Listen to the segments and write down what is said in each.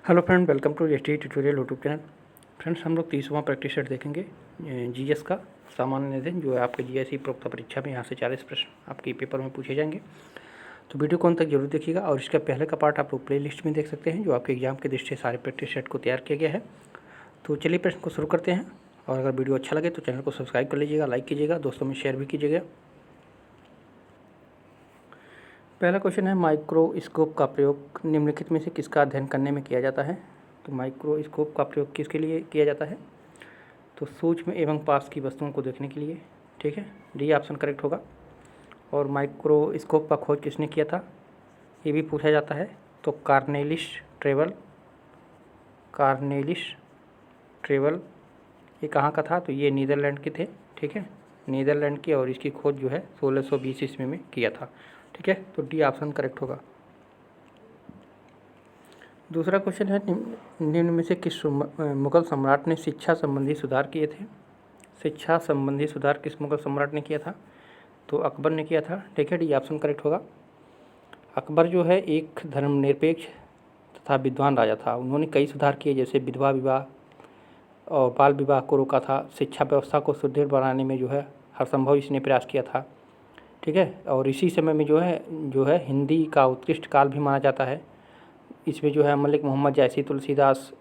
Hello friend, welcome to ST tutorial YouTube channel. Friends, हम लोग 30वां प्रैक्टिस सेट देखेंगे जीएस का सामान्य अध्ययन, जो है आपके जीएसई प्रोक्त परीक्षा में यहाँ से 40 प्रश्न आपके पेपर में पूछे जाएंगे। तो वीडियो को अंत तक जरूर देखिएगा और इसका पहले का पार्ट आप लोग प्ले लिस्ट में देख सकते हैं, जो आपके एग्जाम की दृष्टि से सारे प्रैक्टिस सेट को तैयार किया गया है। तो चलिए प्रश्न को शुरू करते हैं, और अगर वीडियो अच्छा लगे तो चैनल को सब्सक्राइब कर लीजिएगा, लाइक कीजिएगा, दोस्तों में शेयर भी कीजिएगा। पहला क्वेश्चन है, माइक्रोस्कोप का प्रयोग निम्नलिखित में से किसका अध्ययन करने में किया जाता है। तो माइक्रोस्कोप का प्रयोग किसके लिए किया जाता है? तो सूक्ष्म एवं पास की वस्तुओं को देखने के लिए। ठीक है, डी ऑप्शन करेक्ट होगा। और माइक्रोस्कोप का खोज किसने किया था, ये भी पूछा जाता है। तो कार्नेलिस ट्रेवल ये कहाँ का था? तो ये नीदरलैंड के थे। ठीक है, नीदरलैंड की, और इसकी खोज जो है 1620 ईस्वी में किया था। ठीक है, तो डी ऑप्शन करेक्ट होगा। दूसरा क्वेश्चन है, निम्न में से किस मुगल सम्राट ने शिक्षा संबंधी सुधार किए थे? शिक्षा संबंधी सुधार किस मुगल सम्राट ने किया था? तो अकबर ने किया था। ठीक है, डी ऑप्शन करेक्ट होगा। अकबर जो है एक धर्मनिरपेक्ष तथा विद्वान राजा था। उन्होंने कई सुधार किए, जैसे विधवा विवाह और बाल विवाह को रोका था। शिक्षा व्यवस्था को सुदृढ़ बनाने में जो है हर संभव इसने प्रयास किया था। ठीक है, और इसी समय में जो है हिंदी का उत्कृष्ट काल भी माना जाता है। इसमें जो है मलिक मोहम्मद जैसी, तुलसीदास,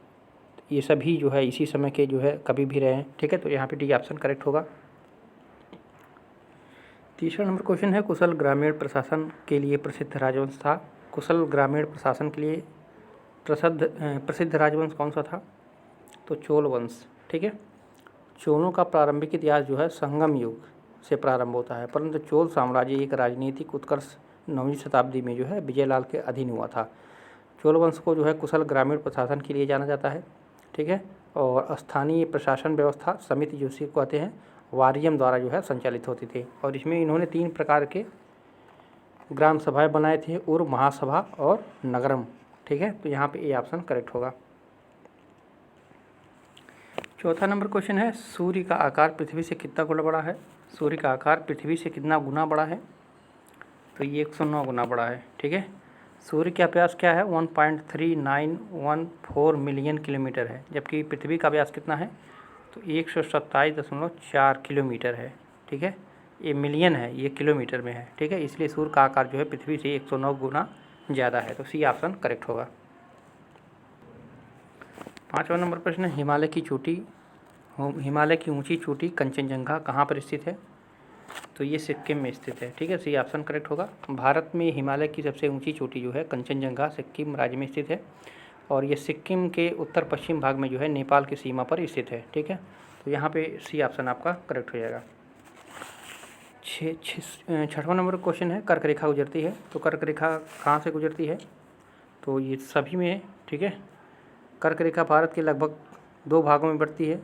ये सभी जो है इसी समय के जो है कवि भी रहे हैं। ठीक है, तो यहाँ पे डी ऑप्शन करेक्ट होगा। तीसरा नंबर क्वेश्चन है, कुशल ग्रामीण प्रशासन के लिए प्रसिद्ध राजवंश था। कुशल ग्रामीण प्रशासन के लिए प्रसिद्ध राजवंश कौन सा था? तो चोल वंश। ठीक है, चोलों का प्रारंभिक इतिहास जो है संगम युग से प्रारंभ होता है, परंतु चोल साम्राज्य एक राजनीतिक उत्कर्ष 9वीं शताब्दी में जो है विजयलाल के अधीन हुआ था। चोल वंश को जो है कुशल ग्रामीण प्रशासन के लिए जाना जाता है। ठीक है, और स्थानीय प्रशासन व्यवस्था समिति जिसे कहते हैं वारियम द्वारा जो है संचालित होती थी, और इसमें इन्होंने 3 प्रकार के ग्राम सभाएँ बनाए थे, उर, महासभा और नगरम। ठीक है, तो यहाँ पे ए ऑप्शन करेक्ट होगा। चौथा नंबर क्वेश्चन है, सूर्य का आकार पृथ्वी से कितना गुना बड़ा है? सूर्य का आकार पृथ्वी से कितना गुना बड़ा है? तो ये 109 गुना बड़ा है। ठीक है, सूर्य का व्यास क्या है? 1.3914 मिलियन किलोमीटर है, जबकि पृथ्वी का व्यास कितना है? तो 127.4 किलोमीटर है। ठीक है, ये मिलियन है, ये किलोमीटर में है। ठीक है, इसलिए सूर्य का आकार जो है पृथ्वी से 109 गुना ज़्यादा है। तो सी ऑप्शन करेक्ट होगा। 5वां नंबर प्रश्न, हिमालय की ऊंची चोटी कंचनजंगा कहाँ पर स्थित है? तो ये सिक्किम में स्थित है। ठीक है, सी ऑप्शन करेक्ट होगा। भारत में हिमालय की सबसे ऊंची चोटी जो है कंचनजंगा सिक्किम राज्य में स्थित है, और ये सिक्किम के उत्तर पश्चिम भाग में जो है नेपाल की सीमा पर स्थित है। ठीक है, तो यहाँ पे सी ऑप्शन आपका करेक्ट हो जाएगा। 6वां नंबर क्वेश्चन है, कर्क रेखा गुजरती है। तो कर्क रेखा कहाँ से गुजरती है? तो ये सभी में है। ठीक है, कर्क रेखा भारत के लगभग 2 भागों में बढ़ती है,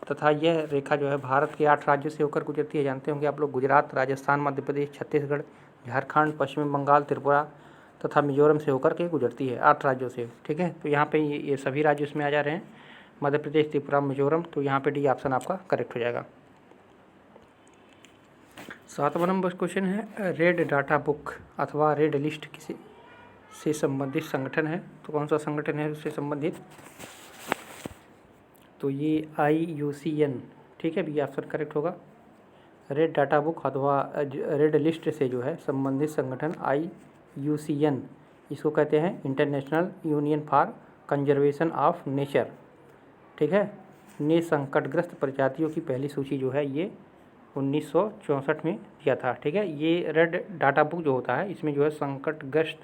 तथा यह रेखा जो है भारत के 8 राज्यों से होकर गुजरती है। जानते होंगे आप लोग, गुजरात, राजस्थान, मध्य प्रदेश, छत्तीसगढ़, झारखंड, पश्चिम बंगाल, त्रिपुरा तथा मिजोरम से होकर के गुजरती है, 8 राज्यों से। ठीक है, तो यहाँ पे ये सभी राज्य इसमें आ जा रहे हैं, मध्य प्रदेश, त्रिपुरा, मिजोरम। तो यहाँ पे डी ऑप्शन आपका करेक्ट हो जाएगा। 7वां नंबर क्वेश्चन है, रेड डाटा बुक अथवा रेड लिस्ट किसी से संबंधित संगठन है। तो कौन सा संगठन है उससे संबंधित? तो ये IUCN। ठीक है, बी ऑप्शन करेक्ट होगा। रेड डाटा बुक अथवा रेड लिस्ट से जो है संबंधित संगठन IUCN, इसको कहते हैं international union for conservation of nature. ठीक है, ने संकटग्रस्त प्रजातियों की पहली सूची जो है ये 1964 में दिया था। ठीक है, ये रेड डाटा बुक जो होता है, इसमें जो है संकटग्रस्त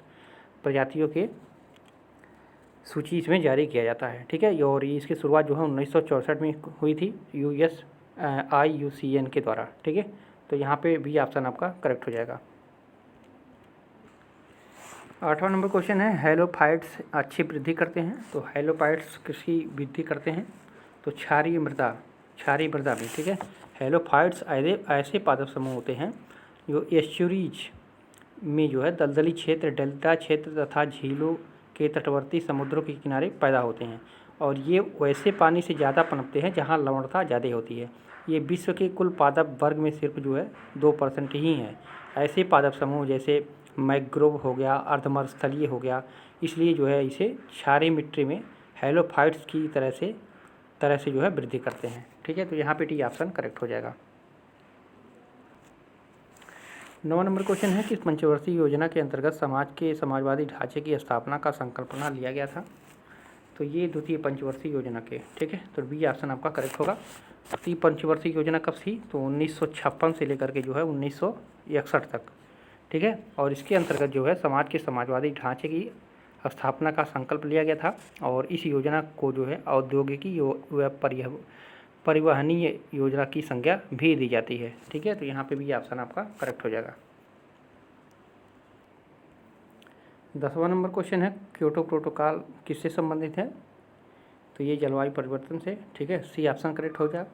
प्रजातियों के सूची इसमें जारी किया जाता है। ठीक है, और इसकी शुरुआत जो है 1964 में हुई थी IUCN के द्वारा। ठीक है, तो यहाँ पे भी ऑप्शन आपका करेक्ट हो जाएगा। 8वां नंबर क्वेश्चन है, हेलोफाइट्स अच्छी वृद्धि करते हैं। तो हेलोफाइट्स किसकी वृद्धि करते हैं? तो क्षारीय मृदा में। ठीक है, हेलोफाइट्स ऐसे पादप समूह होते हैं जो एस्चुरीज में जो है दलदली क्षेत्र, डेल्टा क्षेत्र तथा झीलों के तटवर्ती समुद्रों के किनारे पैदा होते हैं, और ये वैसे पानी से ज़्यादा पनपते हैं जहाँ लवणता ज़्यादा होती है। ये विश्व के कुल पादप वर्ग में सिर्फ जो है 2% ही हैं। ऐसे पादप समूह जैसे मैंग्रोव हो गया, अर्धमरुस्थलीय हो गया, इसलिए जो है इसे क्षारीय मिट्टी में हैलोफाइट्स की तरह से जो है वृद्धि करते हैं। ठीक है, तो यहाँ पे डी ऑप्शन करेक्ट हो जाएगा। 9वां नंबर क्वेश्चन है किस पंचवर्षीय योजना के अंतर्गत समाज के समाजवादी ढांचे की स्थापना का संकल्पना लिया गया था? तो ये द्वितीय पंचवर्षीय योजना के, ठीक है, तो बी ऑप्शन आपका करेक्ट होगा। द्वितीय पंचवर्षीय योजना कब थी? तो 1956 से लेकर के जो है 1961 तक, ठीक है, और इसके अंतर्गत जो है समाज के समाजवादी ढांचे की स्थापना का संकल्प लिया गया था और इस योजना को जो है औद्योगिकी व परिवहनीय योजना की संज्ञा भी दी जाती है। ठीक है, तो यहाँ पे भी ऑप्शन आपका करेक्ट हो जाएगा। 10वां नंबर क्वेश्चन है क्योटो प्रोटोकॉल किससे संबंधित है? तो ये जलवायु परिवर्तन से, ठीक है, सी ऑप्शन करेक्ट हो जाएगा।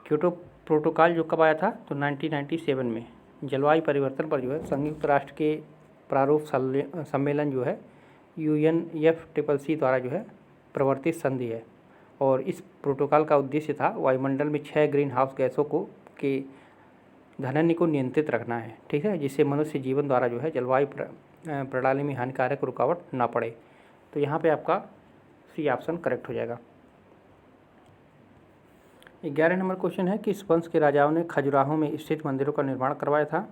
क्योटो प्रोटोकॉल जो कब आया था? तो 1997 में। जलवायु परिवर्तन पर जो है संयुक्त राष्ट्र के प्रारूप सम्मेलन जो है UNFCCC द्वारा जो है प्रवर्तित संधि है और इस प्रोटोकॉल का उद्देश्य था वायुमंडल में 6 ग्रीन हाउस गैसों के घनत्व को नियंत्रित रखना है। ठीक है, जिससे मनुष्य जीवन द्वारा जो है जलवायु प्रणाली में हानिकारक रुकावट ना पड़े। तो यहाँ पे आपका सी ऑप्शन करेक्ट हो जाएगा। 11 नंबर क्वेश्चन है किस वंश के राजाओं ने खजुराहो में स्थित मंदिरों का निर्माण करवाया था?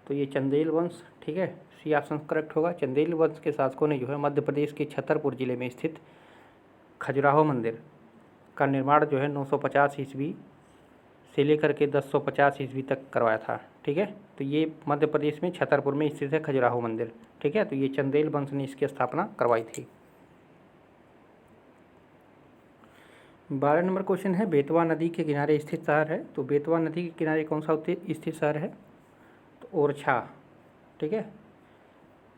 तो ये चंदेल वंश, ठीक है, सी ऑप्शन करेक्ट होगा। चंदेल वंश के शासकों ने जो है मध्य प्रदेश के छतरपुर जिले में स्थित खजुराहो मंदिर का निर्माण जो है 950 ईस्वी से लेकर के 1050 ईस्वी तक करवाया था। ठीक है, तो ये मध्य प्रदेश में छतरपुर में स्थित है खजुराहो मंदिर। ठीक है, तो ये चंदेल वंश ने इसकी स्थापना करवाई थी। 12 नंबर क्वेश्चन है बेतवा नदी के किनारे स्थित शहर है। तो बेतवा नदी के किनारे कौन सा स्थित शहर है? तो ओरछा। ठीक है,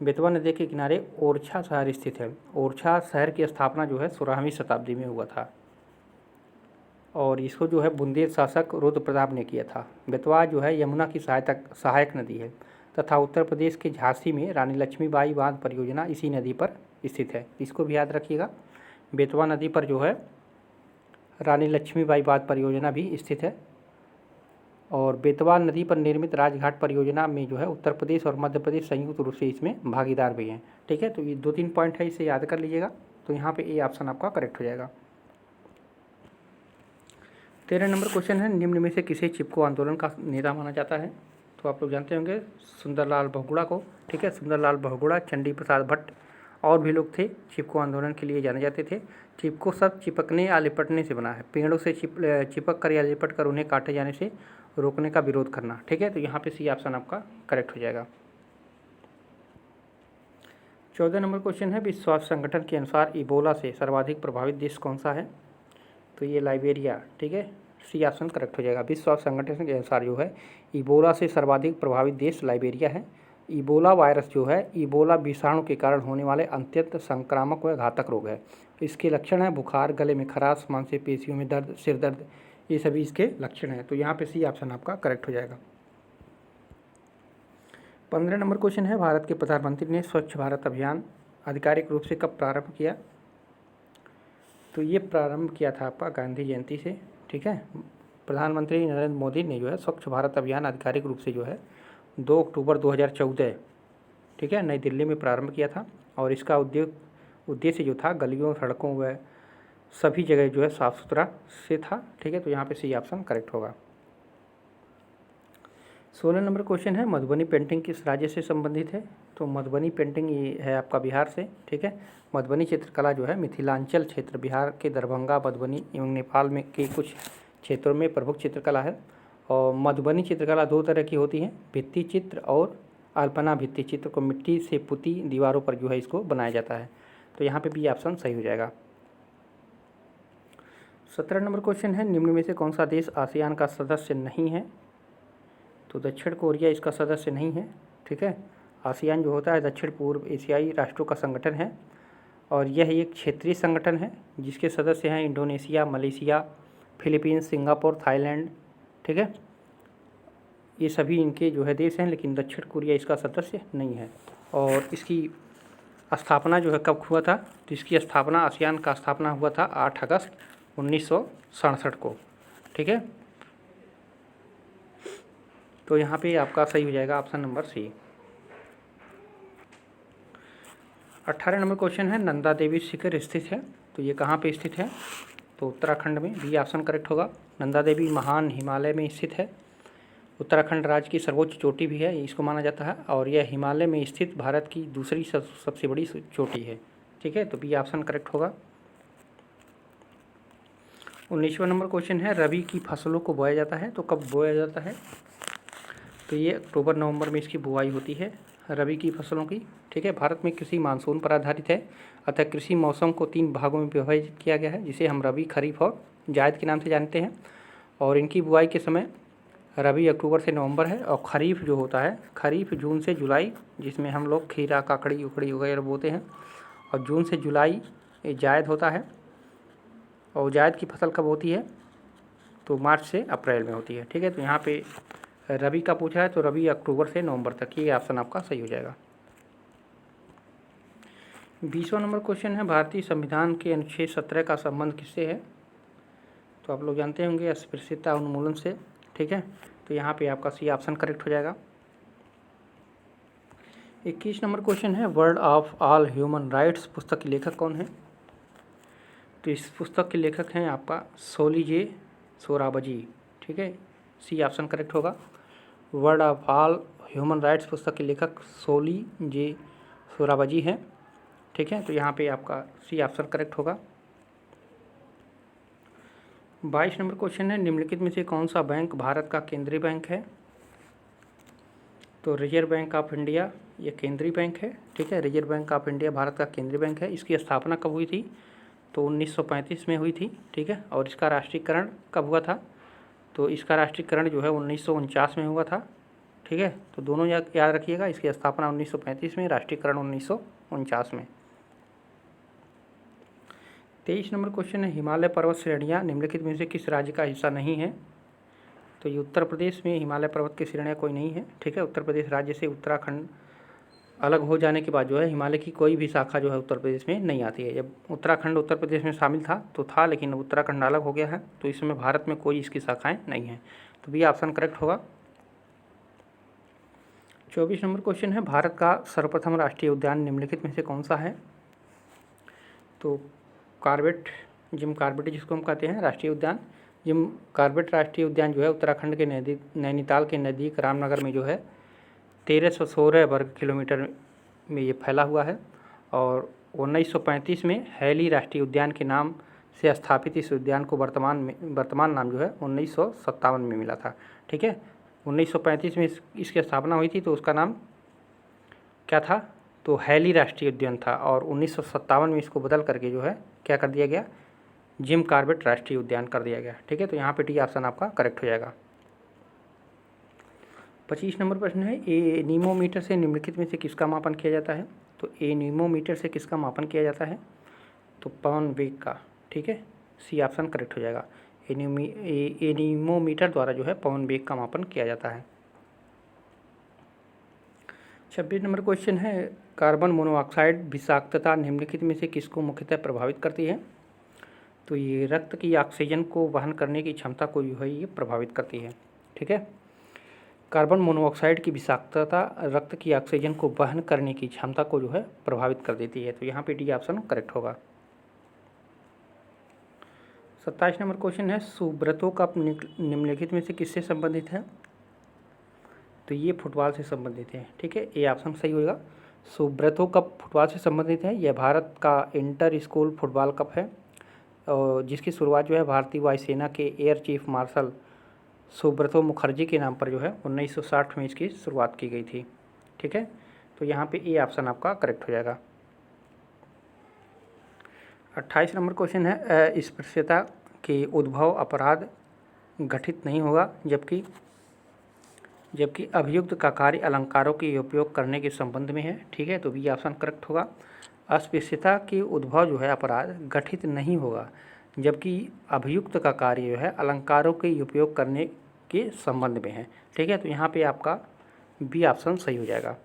बेतवा नदी के किनारे ओरछा शहर स्थित है। ओरछा शहर की स्थापना जो है 16वीं शताब्दी में हुआ था और इसको जो है बुंदेल शासक रुद्र प्रताप ने किया था। बेतवा जो है यमुना की सहायक नदी है तथा उत्तर प्रदेश के झांसी में रानी लक्ष्मीबाई बांध परियोजना इसी नदी पर स्थित है। इसको भी याद रखिएगा, बेतवा नदी पर जो है रानी लक्ष्मीबाई बांध परियोजना भी स्थित है और बेतवा नदी पर निर्मित राजघाट परियोजना में जो है उत्तर प्रदेश और मध्य प्रदेश संयुक्त रूप से इसमें भागीदार भी हैं। ठीक है, तो ये 2-3 पॉइंट है, इसे याद कर लीजिएगा। तो यहाँ पे ए ऑप्शन आपका करेक्ट हो जाएगा। 13 नंबर क्वेश्चन है निम्न में से किसे चिपको आंदोलन का नेता माना जाता है? तो आप लोग जानते होंगे सुंदरलाल बहुगुणा को। ठीक है, सुंदरलाल बहुगुणा, चंडी प्रसाद भट्ट और भी लोग थे, चिपको आंदोलन के लिए जाने जाते थे। चिपको शब्द चिपकने या लिपटने से बना है, पेड़ों से चिपक कर या लिपट कर उन्हें काटे जाने से रोकने का विरोध करना। ठीक है, तो यहाँ पे सी ऑप्शन आपका करेक्ट हो जाएगा। 14 नंबर क्वेश्चन है विश्व स्वास्थ्य संगठन के अनुसार इबोला से सर्वाधिक प्रभावित देश कौन सा है? तो ये लाइबेरिया। ठीक है, सी ऑप्शन करेक्ट हो जाएगा। विश्व स्वास्थ्य संगठन के अनुसार जो है इबोला से सर्वाधिक प्रभावित देश लाइबेरिया है। इबोला वायरस जो है इबोला विषाणु के कारण होने वाले अत्यंत संक्रामक व घातक रोग है। इसके लक्षण है बुखार, गले में खराश, मांसपेशियों में दर्द, सिर दर्द, ये सभी इसके लक्षण हैं। तो यहाँ पे सी ऑप्शन आपका करेक्ट हो जाएगा। 15 नंबर क्वेश्चन है भारत के प्रधानमंत्री ने स्वच्छ भारत अभियान आधिकारिक रूप से कब प्रारंभ किया? तो ये प्रारंभ किया था आपका गांधी जयंती से। ठीक है, प्रधानमंत्री नरेंद्र मोदी ने जो है स्वच्छ भारत अभियान आधिकारिक रूप से जो है 2 अक्टूबर 2014, ठीक है, नई दिल्ली में प्रारंभ किया था और इसका उद्देश्य जो था गलियों, सड़कों व सभी जगह जो है साफ़ सुथरा से था। ठीक है, तो यहाँ पे सी ऑप्शन करेक्ट होगा। 16 नंबर क्वेश्चन है मधुबनी पेंटिंग किस राज्य से संबंधित है? तो मधुबनी पेंटिंग ये है आपका बिहार से। ठीक है, मधुबनी चित्रकला जो है मिथिलांचल क्षेत्र, बिहार के दरभंगा, मधुबनी एवं नेपाल में के कुछ क्षेत्रों में प्रमुख चित्रकला है। और मधुबनी चित्रकला 2 तरह की होती है, भित्ति चित्र और अल्पना भित्ति चित्र को मिट्टी से पुती दीवारों पर जो है इसको बनाया जाता है। तो यहाँ पे भी ऑप्शन सही हो जाएगा। 17 नंबर क्वेश्चन है निम्न में से कौन सा देश आसियान का सदस्य नहीं है? तो दक्षिण कोरिया इसका सदस्य नहीं है। ठीक है, आसियान जो होता है दक्षिण पूर्व एशियाई राष्ट्रों का संगठन है और यह एक क्षेत्रीय संगठन है जिसके सदस्य हैं Indonesia, Malaysia, Philippines, Singapore, Thailand. ठीक है, ये सभी इनके जो है देश हैं, लेकिन दक्षिण कोरिया इसका सदस्य नहीं है। और इसकी स्थापना जो है कब हुआ था? तो इसकी स्थापना आसियान का स्थापना हुआ था 8 अगस्त 1967 को। ठीक है, तो यहाँ पे आपका सही हो जाएगा option number C. 18 number question है, नंदा देवी शिखर स्थित है, तो ये कहाँ पे स्थित है? तो उत्तराखंड में, बी ऑप्शन करेक्ट होगा। नंदा देवी महान हिमालय में स्थित है। उत्तराखंड राज्य की सर्वोच्च चोटी भी है, इसको माना जाता है, और यह हिमालय में स्थित भारत की दूसरी सबसे बड़ी चोटी है। ठीक है, तो बी ऑप्शन करेक्ट होगा। 19वां नंबर क्वेश्चन है, रबी की फसलों को बोया जाता है, तो कब बोया जाता है? तो ये अक्टूबर नवंबर में इसकी बुआई होती है रबी की फसलों की। ठीक है, भारत में कृषि मानसून पर आधारित है, अतः कृषि मौसम को 3 भागों में विभाजित किया गया है, जिसे हम रबी, खरीफ और जायद के नाम से जानते हैं। और इनकी बुआई के समय रबी अक्टूबर से नवंबर है, और खरीफ जो होता है, खरीफ जून से जुलाई, जिसमें हम लोग खीरा, काकड़ी उकड़ी वगैरह बोते हैं, और जून से जुलाई जायद होता है। और जायद की फसल कब होती है? तो मार्च से अप्रैल में होती है। ठीक है, तो यहाँ पे रबी का पूछा है, तो रबी अक्टूबर से नवंबर तक, ये ऑप्शन आपका सही हो जाएगा। 20वां नंबर क्वेश्चन है, भारतीय संविधान के अनुच्छेद 17 का संबंध किससे है? तो आप लोग जानते होंगे, अस्पृश्यता उन्मूलन से। ठीक है, तो यहाँ पे आपका सी ऑप्शन करेक्ट हो जाएगा। 21 नंबर क्वेश्चन है, world of all human rights पुस्तक के लेखक कौन है? तो इस पुस्तक के लेखक हैं आपका सोली सोराबजी। ठीक है, सी ऑप्शन करेक्ट होगा। World of all human rights पुस्तक के लेखक सोली सोराबजी हैं। ठीक है, तो यहाँ पे आपका सी ऑप्शन करेक्ट होगा। 22 नंबर क्वेश्चन है, निम्नलिखित में से कौन सा बैंक भारत का केंद्रीय बैंक है? तो रिजर्व बैंक ऑफ इंडिया ये केंद्रीय बैंक है। ठीक है, reserve bank of India Bharat का केंद्रीय बैंक है। इसकी स्थापना कब हुई थी? तो 1935 में हुई थी। ठीक है, और इसका राष्ट्रीयकरण कब हुआ था? तो इसका राष्ट्रीयकरण जो है 1949 में हुआ था। ठीक है, तो दोनों याद रखिएगा, इसकी स्थापना 1935 में, राष्ट्रीयकरण 1949 में। 23 नंबर क्वेश्चन है, हिमालय पर्वत श्रेणियाँ निम्नलिखित में से किस राज्य का हिस्सा नहीं है? तो ये उत्तर प्रदेश में हिमालय पर्वत की श्रेणियाँ कोई नहीं है। ठीक है, उत्तर प्रदेश राज्य से उत्तराखंड अलग हो जाने के बाद जो है हिमालय की कोई भी शाखा जो है उत्तर प्रदेश में नहीं आती है। जब उत्तराखंड उत्तर प्रदेश में शामिल था तो था, लेकिन उत्तराखंड अलग हो गया है, तो इसमें भारत में कोई इसकी शाखाएं नहीं हैं। तो बी ऑप्शन करेक्ट होगा। 24 नंबर क्वेश्चन है, भारत का सर्वप्रथम राष्ट्रीय उद्यान निम्नलिखित में से कौन सा है? तो कॉर्बेट, जिम कॉर्बेट जिसको हम कहते हैं राष्ट्रीय उद्यान, जिम कॉर्बेट राष्ट्रीय उद्यान जो है उत्तराखंड के नैनीताल के नज़दीक रामनगर में जो है 1316 वर्ग किलोमीटर में ये फैला हुआ है। और 1935 में हैली राष्ट्रीय उद्यान के नाम से स्थापित इस उद्यान को वर्तमान नाम जो है 1957 में मिला था। ठीक है, 1935 में इसकी स्थापना हुई थी, तो उसका नाम क्या था? तो हैली राष्ट्रीय उद्यान था, और 1957 में इसको बदल करके जो है क्या कर दिया गया? जिम कॉर्बेट राष्ट्रीय उद्यान कर दिया गया। ठीक है, तो यहाँ पे डी ऑप्शन आपका करेक्ट हो जाएगा। 25 नंबर प्रश्न है, एनीमोमीटर से निम्नलिखित में से किसका मापन किया जाता है? तो एनीमोमीटर से किसका मापन किया जाता है? तो पवन वेग का। ठीक है, सी ऑप्शन करेक्ट हो जाएगा। एनीमोमीटर द्वारा जो है पवन वेग का मापन किया जाता है। 26 नंबर क्वेश्चन है, कार्बन मोनोऑक्साइड विषाक्तता निम्नलिखित में से किसको मुख्यतः प्रभावित करती है? तो ये रक्त की ऑक्सीजन को वहन करने की क्षमता को जो है ये प्रभावित करती है। ठीक है, कार्बन मोनोऑक्साइड की विषाक्तता रक्त की ऑक्सीजन को वहन करने की क्षमता को जो है प्रभावित कर देती है। तो यहाँ पे डी ऑप्शन करेक्ट होगा। 27 नंबर क्वेश्चन है, सुब्रतो कप निम्नलिखित में से किससे संबंधित है? तो ये फुटबॉल से संबंधित है। ठीक है, ये ऑप्शन सही होगा। सुब्रतो कप फुटबॉल से संबंधित है। यह भारत का इंटर स्कूल फुटबॉल कप है, और जिसकी शुरुआत जो है भारतीय वायुसेना के air chief marshal Subroto Mukherjee के नाम पर जो है 1960 में इसकी शुरुआत की गई थी। ठीक है, तो यहाँ पे ए ऑप्शन आपका करेक्ट हो जाएगा। 28 नंबर क्वेश्चन है, अस्पृश्यता के उद्भव अपराध गठित नहीं होगा जबकि अभियुक्त का कार्य अलंकारों के उपयोग करने के संबंध में है। ठीक है, तो बी ऑप्शन करेक्ट होगा। अस्पृश्यता के उद्भव जो है अपराध गठित नहीं होगा जबकि अभियुक्त का कार्य जो है अलंकारों के उपयोग करने के संबंध में है। ठीक है, तो यहाँ पे आपका बी ऑप्शन सही हो जाएगा।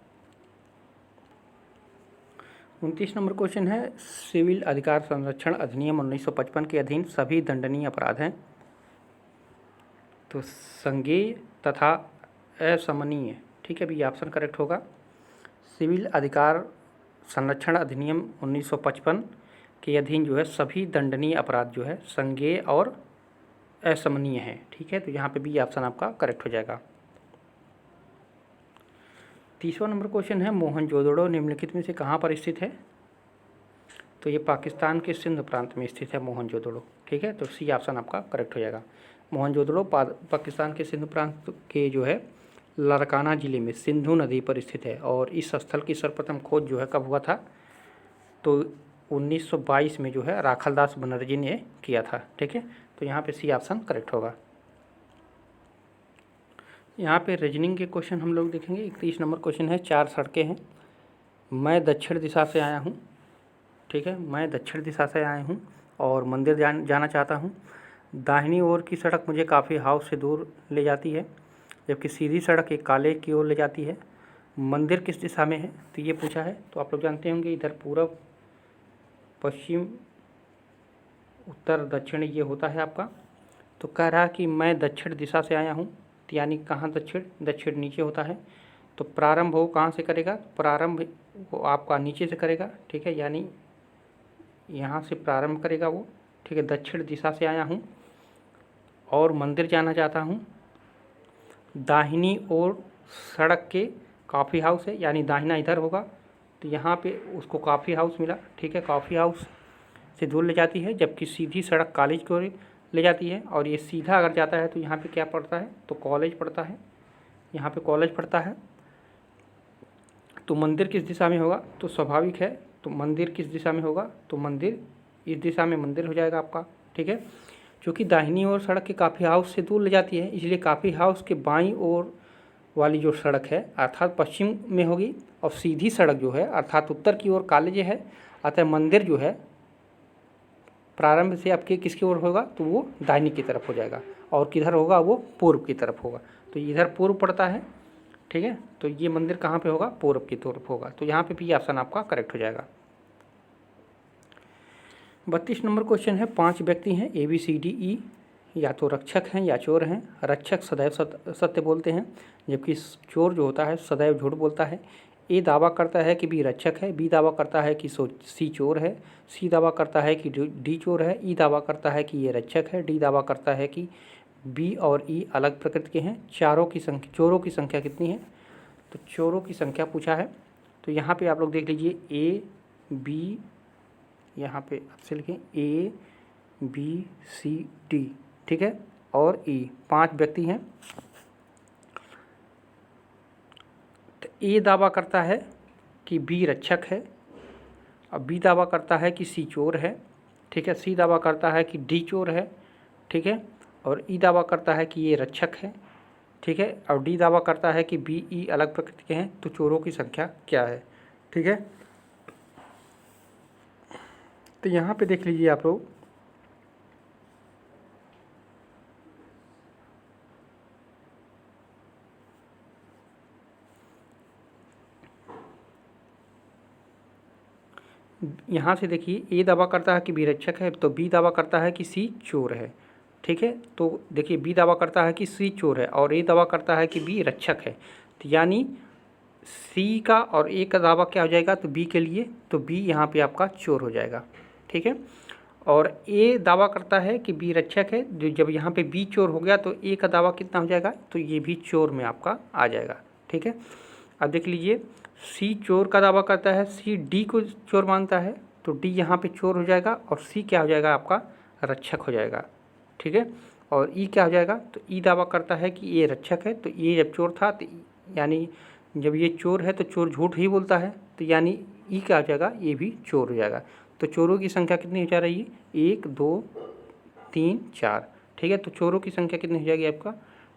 29 नंबर क्वेश्चन है, सिविल अधिकार संरक्षण अधिनियम 1955 के अधीन सभी दंडनीय अपराध हैं। तो संज्ञेय तथा असमनीय। ठीक है, बी ऑप्शन करेक्ट होगा। सिविल अधिकार संरक्षण अधिनियम 1955 के अधीन जो है सभी दंडनीय अपराध जो है संज्ञेय और असमनीय है। ठीक है, तो यहाँ पे बी ऑप्शन आपका करेक्ट हो जाएगा। 30वां नंबर क्वेश्चन है, मोहनजोदड़ो निम्नलिखित में से कहाँ पर स्थित है? तो ये पाकिस्तान के सिंध प्रांत में स्थित है मोहनजोदड़ो। ठीक है, तो सी ऑप्शन आपका करेक्ट हो जाएगा। मोहनजोदड़ो पाकिस्तान के सिंध प्रांत के जो है लारकाना जिले में सिंधु नदी पर स्थित है और इस स्थल की सर्वप्रथम खोज जो है कब हुआ था? तो 1922 में जो है राखलदास बनर्जी ने किया था। ठीक है, तो यहाँ पे सी ऑप्शन करेक्ट होगा। यहाँ पे रीजनिंग के क्वेश्चन हम लोग देखेंगे। 31 नंबर क्वेश्चन है, 4 सड़कें हैं, मैं दक्षिण दिशा से आया हूँ। ठीक है, मैं दक्षिण दिशा से आया हूँ और मंदिर जाना चाहता हूँ। दाहिनी ओर की सड़क मुझे काफ़ी हाउस से दूर ले जाती है, जबकि सीधी सड़क एक कॉलेज की ओर ले जाती है। मंदिर किस दिशा में है? तो ये पूछा है। तो आप लोग जानते होंगे इधर पूरब, पश्चिम, उत्तर, दक्षिण ये होता है आपका। तो कह रहा है कि मैं दक्षिण दिशा से आया हूँ, तो यानी कहाँ दक्षिण? दक्षिण नीचे होता है। तो प्रारंभ वो कहाँ से करेगा? प्रारंभ वो आपका नीचे से करेगा। ठीक है, यानी यहाँ से प्रारंभ करेगा वो। ठीक है, दक्षिण दिशा से आया हूँ और मंदिर जाना चाहता हूँ। दाहिनी ओर सड़क के कॉफ़ी हाउस है, यानी दाहिना इधर होगा, तो यहाँ पे उसको कॉफ़ी हाउस मिला। ठीक है, कॉफ़ी हाउस से दूर ले जाती है, जबकि सीधी सड़क कॉलेज की ओर ले जाती है। और ये सीधा अगर जाता है तो यहाँ पे क्या पड़ता है? तो कॉलेज पड़ता है, यहाँ पे कॉलेज पड़ता है। तो मंदिर किस दिशा में होगा? तो स्वाभाविक है, तो मंदिर किस दिशा में होगा? तो मंदिर इस दिशा में मंदिर हो जाएगा आपका। ठीक है, क्योंकि दाहिनी ओर सड़क के कॉफ़ी हाउस से दूर ले जाती है, इसलिए कॉफ़ी हाउस के बाईं ओर वाली जो सड़क है अर्थात पश्चिम में होगी, और सीधी सड़क जो है अर्थात उत्तर की ओर कॉलेज है। अतः मंदिर जो है प्रारंभ से आपके किसकी ओर होगा? तो वो दाहिनी की तरफ हो जाएगा। और किधर होगा? वो पूर्व की तरफ होगा। तो इधर पूर्व पड़ता है। ठीक है, तो ये मंदिर कहाँ पे होगा? पूर्व की तरफ होगा। तो यहाँ पे भी ऑप्शन आपका करेक्ट हो जाएगा। 32 नंबर क्वेश्चन है, 5 व्यक्ति हैं ABCDE, या तो रक्षक हैं या चोर हैं। रक्षक सदैव सत्य बोलते हैं, जबकि चोर जो होता है सदैव झूठ बोलता है। ए दावा करता है कि बी रक्षक है, बी दावा करता है कि सी चोर है, सी दावा करता है कि डी चोर है, ई दावा करता है कि ये रक्षक है, डी दावा करता है कि बी और ई अलग प्रकृति के हैं। चोरों की संख्या कितनी है? तो चोरों की संख्या पूछा है। तो यहाँ पे आप लोग देख लीजिए ए बी, यहाँ पे आपसे लिखें ABCD। ठीक है, और ई 5 व्यक्ति हैं। तो ए दावा करता है कि बी रक्षक है, और बी दावा करता है कि सी चोर है। ठीक है, सी दावा करता है कि डी चोर है। ठीक है, और ई दावा करता है कि ये रक्षक है। ठीक है, और डी दावा करता है कि बी ई अलग प्रकृति के हैं। तो चोरों की संख्या क्या है? ठीक है, तो यहाँ पे देख लीजिए आप लोग, यहाँ से देखिए ए दावा करता है कि बी रक्षक है, तो बी दावा करता है कि सी चोर है। ठीक है, तो देखिए बी दावा करता है कि सी चोर है और ए दावा करता है कि बी रक्षक है। तो यानी सी का और ए का दावा क्या हो जाएगा? तो बी के लिए, तो बी यहाँ पे आपका चोर हो जाएगा। ठीक है, और ए दावा करता है कि बी रक्षक है, जो जब यहाँ पे बी चोर हो गया तो ए का दावा कितना हो जाएगा? तो ये भी चोर में आपका आ जाएगा। ठीक है, अब देख लीजिए सी चोर का दावा करता है, सी डी को चोर मानता है, तो डी यहाँ पे चोर हो जाएगा और सी क्या हो जाएगा? आपका रक्षक हो जाएगा। ठीक है, और ई क्या हो जाएगा? तो ई दावा करता है कि ये रक्षक है, तो ये जब चोर था तो यानी जब ये चोर है तो चोर झूठ ही बोलता है, तो यानी ई क्या हो जाएगा? ये भी चोर हो जाएगा। तो चोरों की संख्या कितनी हो जा रही है? 1 2 3 4। ठीक है, तो चोरों की संख्या कितनी हो जाएगी आपका?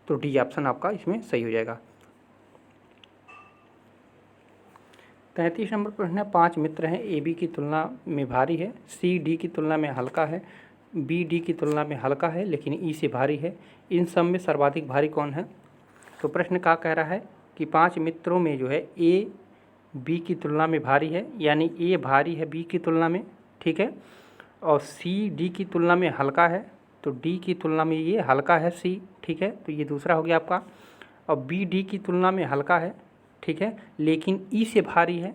तो डी ऑप्शन आपका इसमें सही हो जाएगा। 33 नंबर प्रश्न है, 5 मित्र हैं, ए बी की तुलना में भारी है, सी डी की तुलना में हल्का है, बी डी की तुलना में हल्का है लेकिन ई से भारी है, इन सब में सर्वाधिक भारी कौन है? तो प्रश्न क्या कह रहा है कि 5 मित्रों में जो है ए बी की तुलना में भारी है, यानी ए भारी है बी की तुलना में। ठीक है, और सी डी की तुलना में हल्का है, तो डी की तुलना में ये हल्का है सी। ठीक है, तो ये दूसरा हो गया आपका। और बी डी की तुलना में हल्का है, ठीक है, लेकिन ई से भारी है,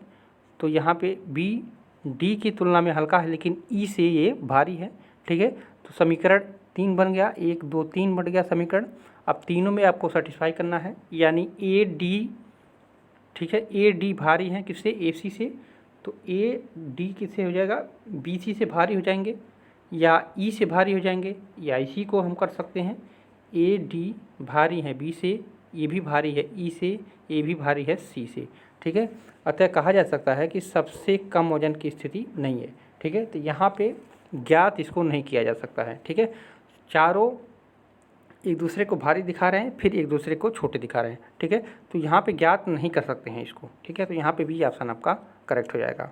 तो यहाँ पे बी डी की तुलना में हल्का है, लेकिन ई से ये भारी है। ठीक है, तो समीकरण 3 बन गया, 1 2 3 बन गया समीकरण। अब तीनों में आपको सेटिस्फाई करना है, यानी ए डी, ठीक है, ए डी भारी है किससे, ए सी से, तो ए डी किससे हो जाएगा, बी सी से भारी हो जाएंगे, या ई से भारी हो जाएंगे, या इसी को हम कर सकते हैं ए डी भारी है बी से, ये भी भारी है ई से, ए भी भारी है सी से। ठीक है, अतः कहा जा सकता है कि सबसे कम वजन की स्थिति नहीं है। ठीक है, तो यहाँ पे ज्ञात इसको नहीं किया जा सकता है। ठीक है, चारों एक दूसरे को भारी दिखा रहे हैं, फिर एक दूसरे को छोटे दिखा रहे हैं। ठीक है, तो यहाँ पे ज्ञात नहीं कर सकते हैं इसको। ठीक है, तो यहाँ पे भी ऑप्शन आपका करेक्ट हो जाएगा।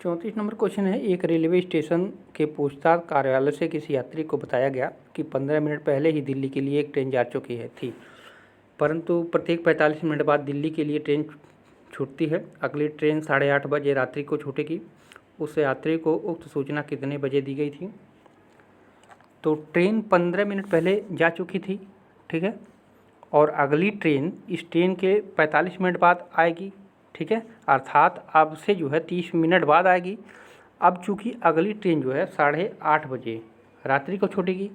34 नंबर क्वेश्चन है, एक रेलवे स्टेशन के पूछताछ कार्यालय से किसी यात्री को बताया गया कि 15 मिनट पहले ही दिल्ली के लिए एक ट्रेन जा चुकी थी, परंतु प्रत्येक 45 मिनट बाद दिल्ली के लिए ट्रेन छूटती है। अगली ट्रेन 8:30 बजे रात्रि को छूटेगी। उस यात्री को उक्त सूचना कितने बजे दी गई थी? तो ट्रेन 15 मिनट पहले जा चुकी थी। ठीक है, और अगली ट्रेन इस ट्रेन के 45 मिनट बाद आएगी। ठीक है, अर्थात अब से जो है 30 मिनट बाद आएगी। अब चूँकि अगली ट्रेन जो है 8:30 बजे रात्रि को छूटेगी,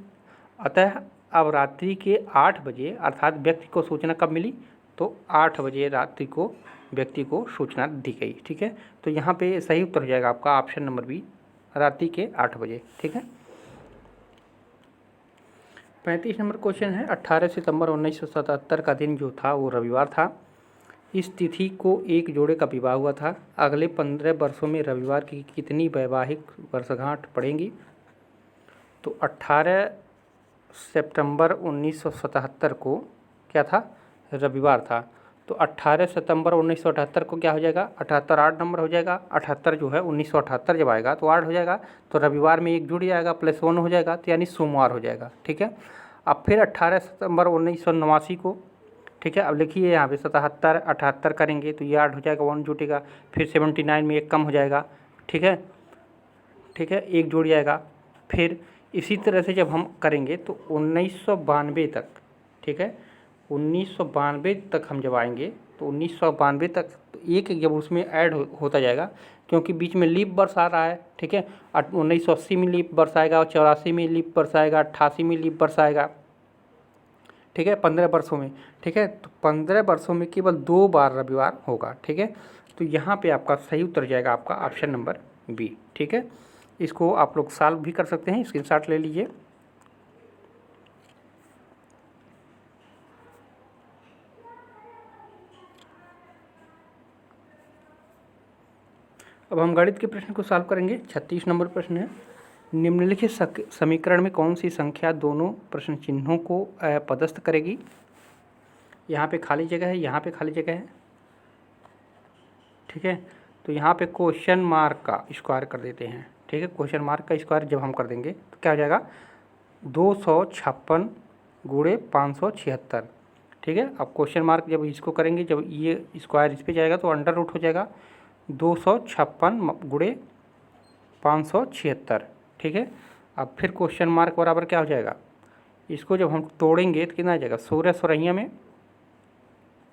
अतः अब रात्रि के 8 बजे अर्थात व्यक्ति को सूचना कब मिली? तो 8 बजे रात्रि को व्यक्ति को सूचना दी गई। ठीक है, तो यहाँ पे सही उत्तर हो जाएगा आपका ऑप्शन नंबर बी, रात्रि के 8 बजे। ठीक है, 35 नंबर क्वेश्चन है, 18 सितंबर 1977 का दिन जो था वो रविवार था। इस तिथि को एक जोड़े का विवाह हुआ था। अगले 15 वर्षों में रविवार की कितनी वैवाहिक वर्षगांठ पड़ेंगी? तो 18 सितंबर 1977 को क्या था? रविवार था। तो 18 सितंबर 1978 को क्या हो जाएगा? 78 8 नंबर हो जाएगा। 78 जो है 1978 जब आएगा तो 8 हो जाएगा, तो रविवार में एक जुड़ जाएगा, +1 हो जाएगा, तो यानी सोमवार हो जाएगा। ठीक है, अब फिर 18 सितंबर 1989 को, ठीक है, अब लिखिए यहाँ पे 77 78 करेंगे तो ये 8 हो जाएगा, 1 जुटेगा, फिर 79 में एक कम हो जाएगा। ठीक है, ठीक है, एक जुड़ जाएगा। फिर इसी तरह से जब हम करेंगे तो 1992 तक, ठीक है, 1992 तक हम जब आएंगे तो 1992 तक एक जब उसमें ऐड होता जाएगा, क्योंकि बीच में लीप वर्ष आ रहा है। ठीक है, 1980 में लीप वर्ष आएगा, 84 में लीप वर्ष आएगा, 88 में लीप वर्ष आएगा। ठीक है, 15 वर्षों में। ठीक है, तो 15 वर्षों में केवल 2 बार रविवार होगा। ठीक है, तो यहाँ पे आपका सही उत्तर जाएगा आपका ऑप्शन नंबर बी। ठीक है, इसको आप लोग सॉल्व भी कर सकते हैं, स्क्रीनशॉट ले लीजिए। अब हम गणित के प्रश्न को सॉल्व करेंगे। 36 नंबर प्रश्न है, निम्नलिखित समीकरण में कौन सी संख्या दोनों प्रश्न चिन्हों को पदस्थ करेगी? यहाँ पे खाली जगह है, यहाँ पे खाली जगह है। ठीक है, तो यहाँ पे क्वेश्चन मार्क का स्क्वायर कर देते हैं। ठीक है, क्वेश्चन मार्क का स्क्वायर जब हम कर देंगे तो क्या हो जाएगा? 256 गुणे 576। ठीक है, अब क्वेश्चन मार्क जब इसको करेंगे, जब ये स्क्वायर इस पर जाएगा तो अंडर रूट हो जाएगा 256 गुणे 576। ठीक है, अब फिर क्वेश्चन मार्क बराबर क्या हो जाएगा? इसको जब हम तोड़ेंगे तो कितना आ जाएगा? 16 सोरहिया में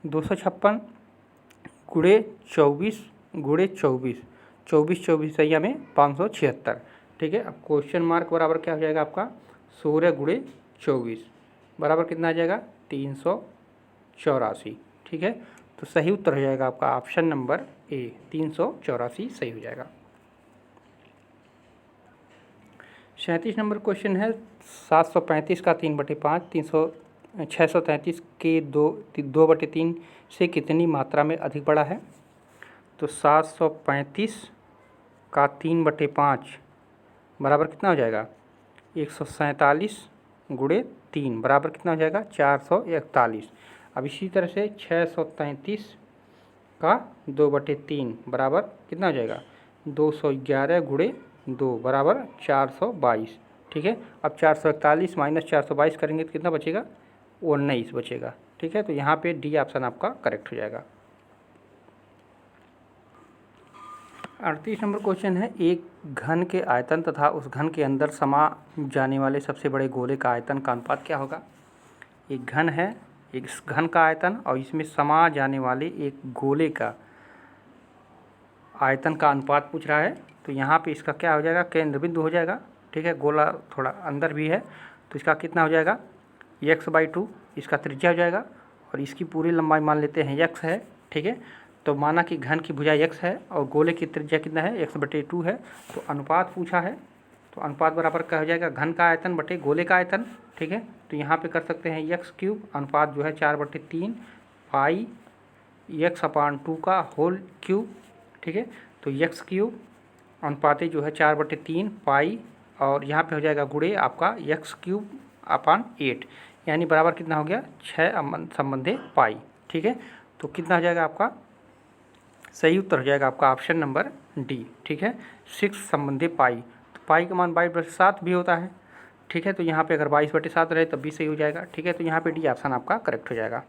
256 गुणे 24 गुणे 24, 24 24 सैया में 576। ठीक है, अब क्वेश्चन मार्क बराबर क्या हो जाएगा आपका? 16 गुणे 24 बराबर कितना आ जाएगा? 384। ठीक है, तो सही उत्तर हो जाएगा आपका ऑप्शन नंबर ए, 384 सही हो जाएगा। 37 नंबर क्वेश्चन है, 735 का 3/5 633 के 2/3 से कितनी मात्रा में अधिक बड़ा है? तो 735 का 3/5 बराबर कितना हो जाएगा? 147 गुणे 3 बराबर कितना हो जाएगा? 441। अब इसी तरह से 633 का 2/3 बराबर कितना हो जाएगा? 211 गुणे 2 बराबर 422। ठीक है, अब 441 माइनस 422 करेंगे तो कितना बचेगा? 19 बचेगा। ठीक है, तो यहाँ पे डी ऑप्शन आपका करेक्ट हो जाएगा। 38 नंबर क्वेश्चन है, एक घन के आयतन तथा उस घन के अंदर समा जाने वाले सबसे बड़े गोले का आयतन का अनुपात क्या होगा? एक घन है एक घन का आयतन और इसमें समा जाने वाले एक गोले का आयतन का अनुपात पूछ रहा है। तो यहाँ पे इसका क्या हो जाएगा, केंद्र बिंदु हो जाएगा, ठीक है। गोला थोड़ा अंदर भी है तो इसका कितना हो जाएगा, x/2 इसका त्रिज्या हो जाएगा और इसकी पूरी लंबाई मान लेते हैं x है, ठीक है। तो माना कि घन की भुजा x है और गोले की त्रिज्या कितना है, x/2 है। तो अनुपात पूछा है तो अनुपात बराबर क्या हो जाएगा, घन का आयतन बटे गोले का आयतन, ठीक है। तो यहाँ पे कर सकते हैं x³ अनुपात जो है 4/3 पाई x/2 का होल क्यूब, ठीक है। तो x³ अनुपात जो है 4/3 पाई और यहाँ पे हो जाएगा गुणे आपका x³/8 यानी बराबर कितना हो गया 6 संबंधे पाई, ठीक है। तो कितना हो जाएगा आपका सही उत्तर हो जाएगा आपका ऑप्शन नंबर डी, ठीक है, 6 संबंधे पाई। तो पाई का मान 22/7 भी होता है, ठीक है। तो यहाँ पे अगर 22/7 रहे तब भी सही हो जाएगा, ठीक है। तो यहाँ पे डी ऑप्शन आपका करेक्ट हो जाएगा।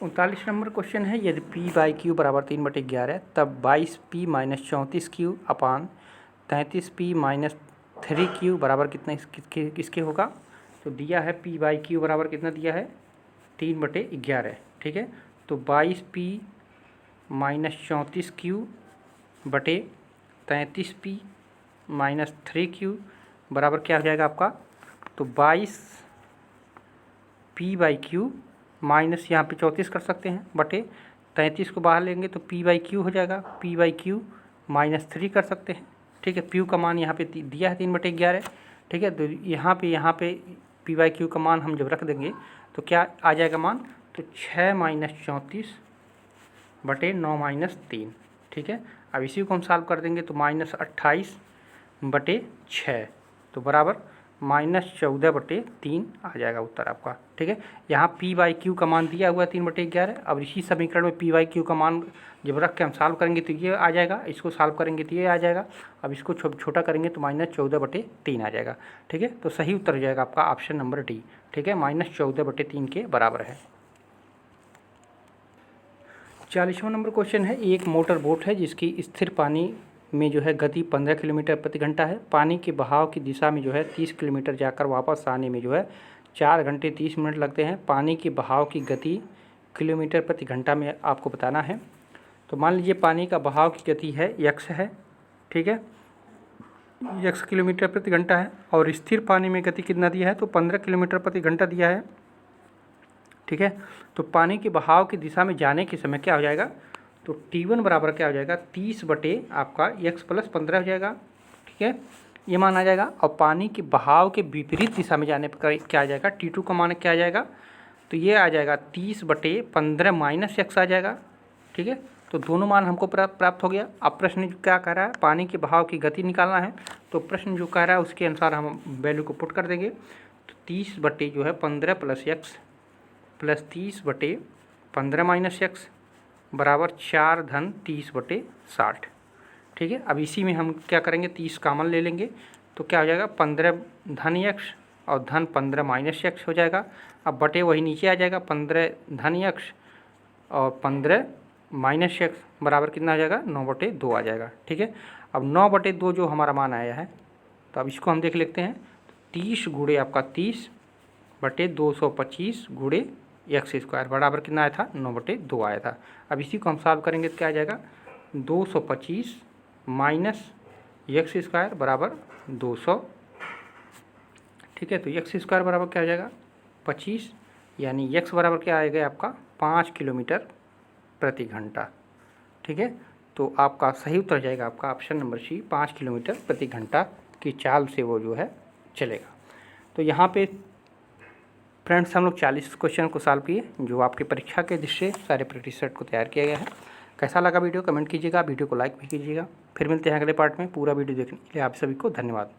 39 नंबर क्वेश्चन है, यदि p/q बराबर 3/11 तब 22p - 34q अपान 33p - 3q बराबर कितना किसके होगा। तो दिया है p/q बराबर कितना दिया है 3/11, ठीक है। तो 22p - 34q बटे 33p - 3q बराबर क्या हो जाएगा आपका। तो 22p/q माइनस यहाँ पे 34 कर सकते हैं बटे 33 को बाहर लेंगे तो p/q हो जाएगा, p/q -3 कर सकते हैं, ठीक है। p का मान यहाँ पे दिया है 3/11, ठीक है। तो यहाँ पे p/q का मान हम जब रख देंगे तो क्या आ जाएगा मान, तो 6 - 34 बटे 9 - 3, ठीक है। अब इसी को हम सॉल्व कर देंगे तो -28 बटे 6 तो बराबर -14/3 आ जाएगा उत्तर आपका, ठीक है। यहाँ p/q का मान दिया हुआ है 3/11। अब इसी समीकरण में p/q का मान जब रख के हम सॉल्व करेंगे तो ये आ जाएगा, इसको सॉल्व करेंगे तो ये आ जाएगा। अब इसको छोटा करेंगे तो -14/3 आ जाएगा, ठीक है। तो सही उत्तर हो जाएगा आपका ऑप्शन नंबर डी, ठीक है, -14/3 के बराबर है। 40वां नंबर क्वेश्चन है, एक मोटर बोट है जिसकी स्थिर पानी में जो है गति 15 किलोमीटर प्रति घंटा है। पानी के बहाव की दिशा में जो है 30 किलोमीटर जाकर वापस आने में जो है 4 घंटे 30 मिनट लगते हैं। पानी के बहाव की गति किलोमीटर प्रति घंटा में आपको बताना है। तो मान लीजिए पानी का बहाव की गति है x है, ठीक है, x किलोमीटर प्रति घंटा है और स्थिर पानी में गति कितना दिया है, तो 15 किलोमीटर प्रति घंटा दिया है, ठीक है। तो पानी के बहाव की दिशा में जाने के समय क्या हो जाएगा, तो t1 बराबर क्या हो जाएगा 30 बटे आपका x + 15 हो जाएगा, ठीक है, ये मान आ जाएगा। और पानी के बहाव के विपरीत दिशा में जाने पर क्या आ जाएगा, t2 का मान क्या आ जाएगा, तो ये आ जाएगा 30 बटे 15 - x आ जाएगा, ठीक है। तो दोनों मान हमको प्राप्त हो गया। अब प्रश्न क्या कह रहा है, पानी के बहाव की गति निकालना है। तो प्रश्न जो कह रहा है उसके अनुसार हम वैल्यू को पुट कर देंगे। तो 30 बटे जो है 15 + x प्लस 30 बटे 15 - x बराबर 4 धन 30/60, ठीक है। अब इसी में हम क्या करेंगे, 30 कॉमन ले लेंगे तो क्या हो जाएगा 15 धन x और धन 15 - x हो जाएगा। अब बटे वही नीचे आ जाएगा 15 धन x और 15 - x बराबर कितना आ जाएगा 9/2 आ जाएगा, ठीक है। अब 9/2 जो हमारा मान आया है तो अब इसको हम देख लेते हैं। 30 गुणे आपका 30 बटे 225 गुणे x² बराबर कितना आया था 9/2 आया था। अब इसी को हम सॉल्व करेंगे तो क्या आ जाएगा 225 माइनस x² बराबर 200, ठीक है। तो x² बराबर क्या हो जाएगा 25 यानी x बराबर क्या आएगा आपका 5 किलोमीटर प्रति घंटा, ठीक है। तो आपका सही उत्तर जाएगा आपका ऑप्शन नंबर सी, 5 किलोमीटर प्रति घंटा की चाल से वो जो है चलेगा। तो यहाँ पे फ्रेंड्स हम लोग 40 क्वेश्चन को सॉल्व किए जो आपकी परीक्षा के दृष्टि से सारे प्रैक्टिस सेट को तैयार किया गया है। कैसा लगा वीडियो कमेंट कीजिएगा, वीडियो को लाइक भी कीजिएगा। फिर मिलते हैं अगले पार्ट में। पूरा वीडियो देखने के लिए आप सभी को धन्यवाद।